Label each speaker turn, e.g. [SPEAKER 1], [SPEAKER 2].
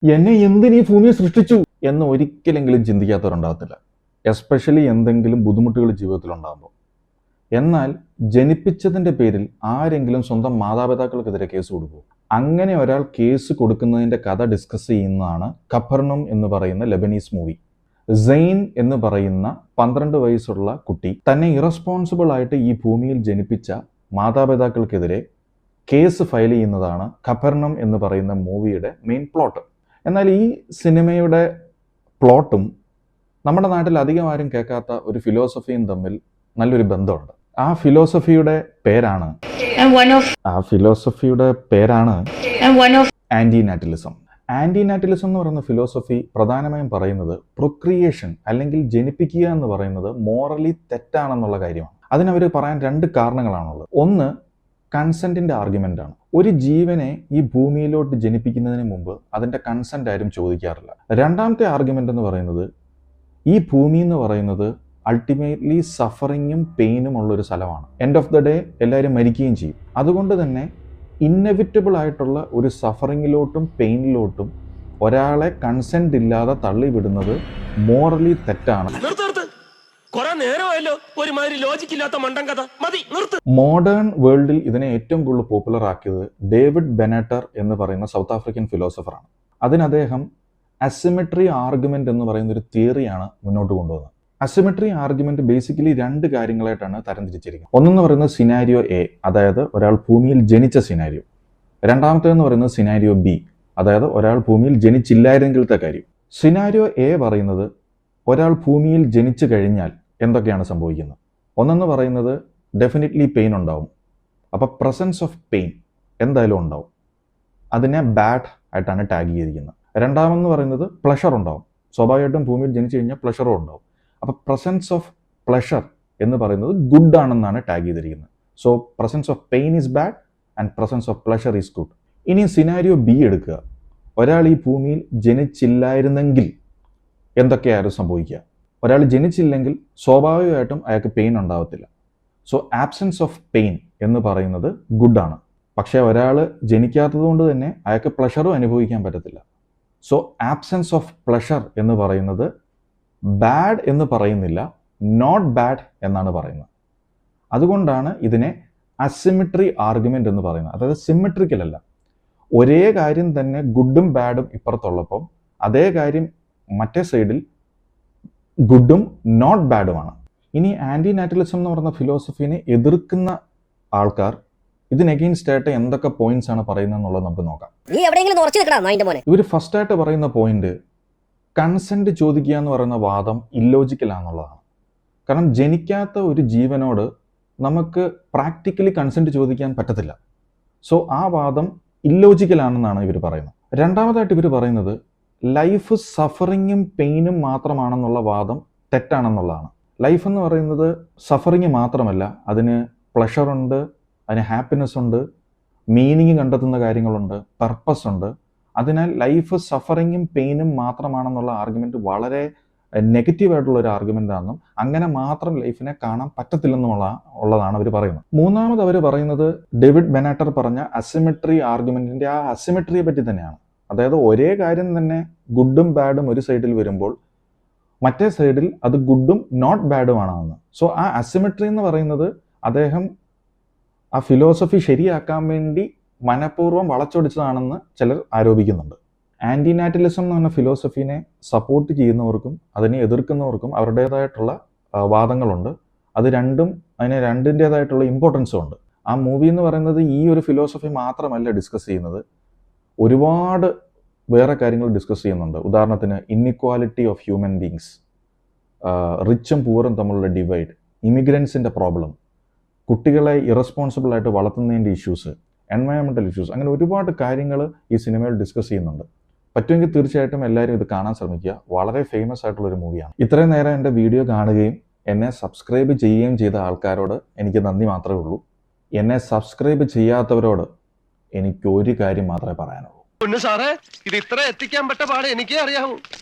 [SPEAKER 1] എന്നെ എന്തിനീ ഭൂമിയെ സൃഷ്ടിച്ചു എന്ന് ഒരിക്കലെങ്കിലും ചിന്തിക്കാത്തവരുണ്ടാകത്തില്ല. എസ്പെഷ്യലി എന്തെങ്കിലും ബുദ്ധിമുട്ടുകൾ ജീവിതത്തിൽ ഉണ്ടാകുമ്പോൾ. എന്നാൽ ജനിപ്പിച്ചതിൻ്റെ പേരിൽ ആരെങ്കിലും സ്വന്തം മാതാപിതാക്കൾക്കെതിരെ കേസ് കൊടുക്കുമോ? അങ്ങനെ ഒരാൾ കേസ് കൊടുക്കുന്നതിൻ്റെ കഥ ഡിസ്കസ് ചെയ്യുന്നതാണ് കഫർനൗം എന്ന് പറയുന്ന ലെബനീസ് മൂവി. സെയ്ൻ എന്ന് പറയുന്ന 12 വയസ്സുള്ള കുട്ടി തന്നെ ഇറസ്പോൺസിബിൾ ആയിട്ട് ഈ ഭൂമിയിൽ ജനിപ്പിച്ച മാതാപിതാക്കൾക്കെതിരെ കേസ് ഫയൽ ചെയ്യുന്നതാണ് കഫർനൗം എന്ന് പറയുന്ന മൂവിയുടെ മെയിൻ പ്ലോട്ട്. എന്നാൽ ഈ സിനിമയുടെ പ്ലോട്ടും നമ്മുടെ നാട്ടിൽ അധികം ആരും കേൾക്കാത്ത ഒരു ഫിലോസഫിയും തമ്മിൽ നല്ലൊരു ബന്ധമുണ്ട്. ആ ഫിലോസഫിയുടെ പേരാണ് ആന്റി നാറ്റലിസം. ആന്റി നാറ്റലിസം എന്ന് പറയുന്ന ഫിലോസഫി പ്രധാനമായും പറയുന്നത് പ്രൊക്രിയേഷൻ അല്ലെങ്കിൽ ജനിപ്പിക്കുക എന്ന് പറയുന്നത് മോറലി തെറ്റാണെന്നുള്ള കാര്യമാണ്. അതിനവർ പറയാൻ 2 കാരണങ്ങളാണുള്ളത്. ഒന്ന്, കൺസെന്റിന്റെ ആർഗ്യുമെന്റ് ആണ്. ഒരു ജീവനെ ഈ ഭൂമിയിലോട്ട് ജനിപ്പിക്കുന്നതിന് മുമ്പ് അതിന്റെ കൺസെന്റ് ആരും ചോദിക്കാറില്ല. രണ്ടാമത്തെ ആർഗ്യുമെന്റ് എന്ന് പറയുന്നത് ഈ ഭൂമി എന്ന് പറയുന്നത് അൾട്ടിമേറ്റ്ലി സഫറിങ്ങും പെയിനും ഉള്ളൊരു സ്ഥലമാണ്. എൻഡ് ഓഫ് ദ ഡേ എല്ലാവരും മരിക്കുകയും ചെയ്യും. അതുകൊണ്ട് തന്നെ ഇന്നെവിറ്റബിൾ ആയിട്ടുള്ള ഒരു സഫറിങ്ങിലോട്ടും പെയിനിലോട്ടും ഒരാളെ കൺസെന്റ് ഇല്ലാതെ തള്ളിവിടുന്നത് മോറലി തെറ്റാണ്. മോഡേൺ വേൾഡിൽ ഇതിനെ ഏറ്റവും കൂടുതൽ പോപ്പുലർ ആക്കിയത് ഡേവിഡ് ബെനറ്റർ എന്ന് പറയുന്ന സൗത്ത് ആഫ്രിക്കൻ ഫിലോസഫറാണ്. അതിന് അദ്ദേഹം അസിമെട്രി ആർഗ്യുമെന്റ് എന്ന് പറയുന്ന ഒരു തിയറിയാണ് മുന്നോട്ട് കൊണ്ടുവന്നത്. Asymmetry argument basically 2 കാര്യങ്ങളായിട്ടാണ് തരംതിരിച്ചിരിക്കുന്നത്. ഒന്നെന്ന് പറയുന്നത് സിനാരിയോ എ, അതായത് ഒരാൾ ഭൂമിയിൽ ജനിച്ച സിനാരിയോ. രണ്ടാമത്തേന്ന് പറയുന്നത് സിനാരിയോ ബി, അതായത് ഒരാൾ ഭൂമിയിൽ ജനിച്ചില്ലായിരുന്നെങ്കിലത്തെ കാര്യം. സിനാരിയോ എ പറയുന്നത് ഒരാൾ ഭൂമിയിൽ ജനിച്ചു കഴിഞ്ഞാൽ എന്തൊക്കെയാണ് സംഭവിക്കുന്നത്. ഒന്നെന്ന് പറയുന്നത് ഡെഫിനറ്റ്ലി പെയിൻ ഉണ്ടാവും. അപ്പോൾ പ്രസൻസ് ഓഫ് പെയിൻ എന്തായാലും ഉണ്ടാവും. അതിനെ ബാഡ് ആയിട്ടാണ് ടാഗ് ചെയ്തിരിക്കുന്നത്. രണ്ടാമെന്ന് പറയുന്നത് പ്ലഷർ ഉണ്ടാവും. സ്വാഭാവികമായിട്ടും ഭൂമിയിൽ ജനിച്ചു കഴിഞ്ഞാൽ പ്ലഷറും ഉണ്ടാവും. അപ്പോൾ പ്രസൻസ് ഓഫ് പ്ലഷർ എന്ന് പറയുന്നത് ഗുഡ് ആണെന്നാണ് ടാഗ് ചെയ്തിരിക്കുന്നത്. So presence of pain is bad and presence of pleasure is good. ഇനി സിനാരിയോ ബി എടുക്കുക. ഒരാൾ ഈ ഭൂമിയിൽ ജനിച്ചില്ലായിരുന്നെങ്കിൽ എന്തൊക്കെയായിരുന്നു സംഭവിക്കുക? ഒരാൾ ജനിച്ചില്ലെങ്കിൽ സ്വാഭാവികമായിട്ടും അയാൾക്ക് പെയിൻ ഉണ്ടാവത്തില്ല. സോ ആബ്സെൻസ് ഓഫ് പെയിൻ എന്ന് പറയുന്നത് ഗുഡാണ്. പക്ഷേ ഒരാൾ ജനിക്കാത്തത് കൊണ്ട് തന്നെ അയാൾക്ക് പ്ലഷറും അനുഭവിക്കാൻ പറ്റത്തില്ല. സോ ആബ്സെൻസ് ഓഫ് പ്ലഷർ എന്ന് പറയുന്നത് ബാഡ് എന്ന് പറയുന്നില്ല, നോട്ട് ബാഡ് എന്നാണ് പറയുന്നത്. അതുകൊണ്ടാണ് ഇതിനെ അസിമെട്രി ആർഗ്യുമെന്റ് എന്ന് പറയുന്നത്. അതായത് സിമെട്രിക്കൽ അല്ല. ഒരേ കാര്യം തന്നെ ഗുഡും ബാഡും ഇപ്പുറത്തുള്ളപ്പം അതേ കാര്യം മറ്റേ സൈഡിൽ ഗുഡും നോട്ട് ബാഡുമാണ്. ഇനി ആന്റി നാറ്റലിസം എന്ന് പറയുന്ന ഫിലോസഫിനെ എതിർക്കുന്ന ആൾക്കാർ ഇതിന് അഗെയിൻസ്റ്റ് ആയിട്ട് എന്തൊക്കെ പോയിന്റ്സ് ആണ് പറയുന്നത് എന്നുള്ളത് നമുക്ക് നോക്കാം. ഇവർ ഫസ്റ്റ് ആയിട്ട് പറയുന്ന പോയിന്റ് കൺസെന്റ് ചോദിക്കുക എന്ന് പറയുന്ന വാദം ഇല്ലോജിക്കൽ ആണെന്നുള്ളതാണ്. കാരണം ജനിക്കാത്ത ഒരു ജീവനോട് നമുക്ക് പ്രാക്ടിക്കലി കൺസെന്റ് ചോദിക്കാൻ പറ്റത്തില്ല. സോ ആ വാദം ഇല്ലോജിക്കൽ ആണെന്നാണ് ഇവർ പറയുന്നത്. രണ്ടാമതായിട്ട് ഇവർ പറയുന്നത് ലൈഫ് സഫറിങ്ങും പെയിനും മാത്രമാണെന്നുള്ള വാദം തെറ്റാണെന്നുള്ളതാണ്. ലൈഫ് എന്ന് പറയുന്നത് സഫറിങ് മാത്രമല്ല, അതിന് പ്ലഷറുണ്ട്, അതിന് ഹാപ്പിനെസ് ഉണ്ട്, മീനിങ് കണ്ടെത്തുന്ന കാര്യങ്ങളുണ്ട്, പർപ്പസ് ഉണ്ട്. അതിനാൽ ലൈഫ് സഫറിങ്ങും പെയിനും മാത്രമാണെന്നുള്ള ആർഗ്യുമെന്റ് വളരെ നെഗറ്റീവായിട്ടുള്ള ഒരു ആർഗ്യുമെന്റ് ആണെന്നും അങ്ങനെ മാത്രം ലൈഫിനെ കാണാൻ പറ്റത്തില്ലെന്നുള്ളതാണ് അവർ പറയുന്നത്. മൂന്നാമത് അവർ പറയുന്നത് ഡേവിഡ് ബെനാറ്റർ പറഞ്ഞ അസിമെട്രി ആർഗ്യുമെന്റിന്റെ ആ അസിമെട്രിയെ പറ്റി തന്നെയാണ്. അതായത് ഒരേ കാര്യം തന്നെ ഗുഡും ബാഡും ഒരു സൈഡിൽ വരുമ്പോൾ മറ്റേ സൈഡിൽ അത് ഗുഡും നോട്ട് ബാഡുമാണെന്ന്. സോ ആ അസിമെട്രി എന്ന് പറയുന്നത് അദ്ദേഹം ആ ഫിലോസഫി ശരിയാക്കാൻ വേണ്ടി മനഃപൂർവ്വം വളച്ചൊടിച്ചതാണെന്ന് ചിലർ ആരോപിക്കുന്നുണ്ട്. ആന്റി നാറ്റലിസം എന്ന് പറഞ്ഞ ഫിലോസഫീനെ സപ്പോർട്ട് ചെയ്യുന്നവർക്കും അതിനെ എതിർക്കുന്നവർക്കും അവരുടേതായിട്ടുള്ള വാദങ്ങളുണ്ട്. അതിന് രണ്ടിൻ്റേതായിട്ടുള്ള ഇമ്പോർട്ടൻസും ഉണ്ട്. ആ മൂവി എന്ന് പറയുന്നത് ഈ ഒരു ഫിലോസഫി മാത്രമല്ല ഡിസ്കസ് ചെയ്യുന്നത്, ഒരുപാട് വേറെ കാര്യങ്ങൾ ഡിസ്കസ് ചെയ്യുന്നുണ്ട്. ഉദാഹരണത്തിന് ഇൻഇക്വാലിറ്റി ഓഫ് ഹ്യൂമൻ ബീങ്സ്, റിച്ചും പൂറും തമ്മിലുള്ള ഡിവൈഡ്, ഇമിഗ്രൻസിൻ്റെ പ്രോബ്ലം, കുട്ടികളെ ഇറസ്പോൺസിബിൾ ആയിട്ട് വളർത്തുന്നതിൻ്റെ ഇഷ്യൂസ്, എൻവയോൺമെൻറ്റൽ ഇഷ്യൂസ്, അങ്ങനെ ഒരുപാട് കാര്യങ്ങൾ ഈ സിനിമയിൽ ഡിസ്കസ് ചെയ്യുന്നുണ്ട്. പറ്റുമെങ്കിൽ തീർച്ചയായിട്ടും എല്ലാവരും ഇത് കാണാൻ ശ്രമിക്കുക. വളരെ ഫേമസ് ആയിട്ടുള്ളൊരു മൂവിയാണ്. ഇത്രയും നേരം എൻ്റെ വീഡിയോ കാണുകയും എന്നെ സബ്സ്ക്രൈബ് ചെയ്യുകയും ചെയ്ത ആൾക്കാരോട് എനിക്ക് നന്ദി മാത്രമേ ഉള്ളൂ. എന്നെ സബ്സ്ക്രൈബ് ചെയ്യാത്തവരോട് എനിക്ക് ഒരു കാര്യം മാത്രമേ പറയാനുള്ളൂ.
[SPEAKER 2] സാറേ, ഇത് ഇത്ര എത്തിക്കാൻ പറ്റ പാടെ എനിക്കേ അറിയാവൂ.